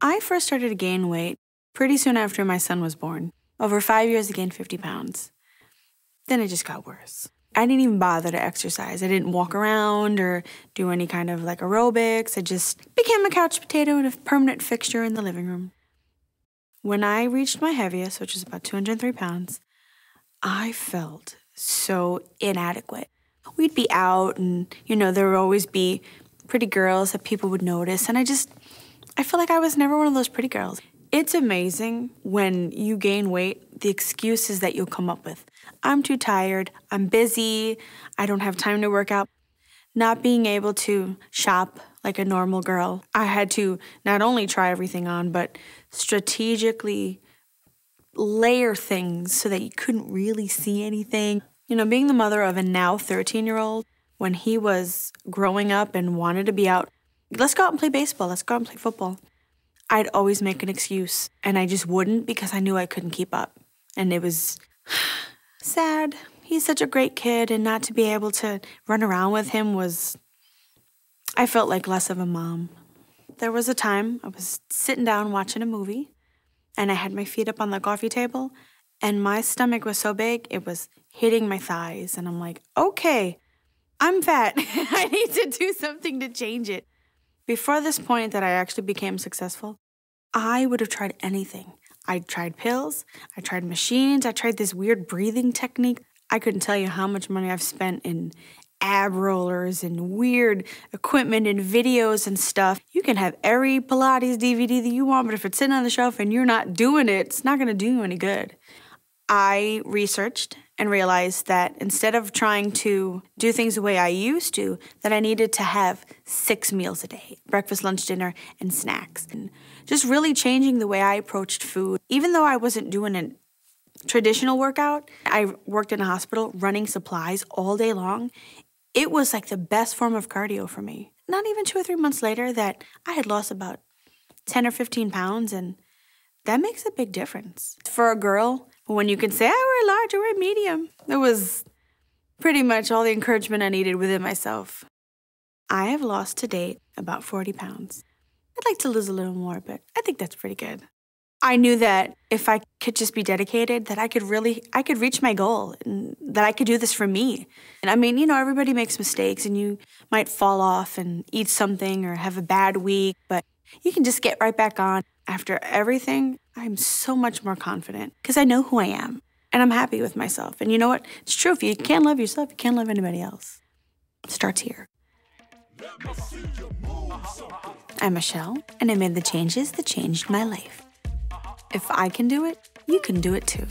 I first started to gain weight pretty soon after my son was born. Over 5 years, I gained 50 pounds. Then it just got worse. I didn't even bother to exercise. I didn't walk around or do any kind of like aerobics. I just became a couch potato and a permanent fixture in the living room. When I reached my heaviest, which was about 203 pounds, I felt so inadequate. We'd be out and, there would always be pretty girls that people would notice. And I feel like I was never one of those pretty girls. It's amazing when you gain weight, the excuses that you'll come up with. I'm too tired, I'm busy, I don't have time to work out. Not being able to shop like a normal girl, I had to not only try everything on, but strategically layer things so that you couldn't really see anything. Being the mother of a now 13-year-old, when he was growing up and wanted to be out, let's go out and play baseball, let's go out and play football. I'd always make an excuse, and I just wouldn't because I knew I couldn't keep up. And it was sad. He's such a great kid, and not to be able to run around with him I felt like less of a mom. There was a time I was sitting down watching a movie, and I had my feet up on the coffee table, and my stomach was so big, it was hitting my thighs. And I'm like, okay, I'm fat. I need to do something to change it. Before this point that I actually became successful, I would have tried anything. I tried pills, I tried machines, I tried this weird breathing technique. I couldn't tell you how much money I've spent in ab rollers and weird equipment and videos and stuff. You can have every Pilates DVD that you want, but if it's sitting on the shelf and you're not doing it, it's not gonna do you any good. I researched and realized that instead of trying to do things the way I used to, that I needed to have 6 meals a day, breakfast, lunch, dinner, and snacks. And just really changing the way I approached food. Even though I wasn't doing a traditional workout, I worked in a hospital running supplies all day long. It was like the best form of cardio for me. Not even 2 or 3 months later that I had lost about 10 or 15 pounds, and that makes a big difference. For a girl, when you can say, I wear large or wear medium, it was pretty much all the encouragement I needed within myself. I have lost to date about 40 pounds. I'd like to lose a little more, but I think that's pretty good. I knew that if I could just be dedicated, that I could reach my goal, and that I could do this for me. And I mean, everybody makes mistakes, and you might fall off and eat something or have a bad week, but you can just get right back on. After everything, I'm so much more confident because I know who I am, and I'm happy with myself. And you know what? It's true. If you can't love yourself, you can't love anybody else. It starts here. I'm Michelle, and I made the changes that changed my life. If I can do it, you can do it too.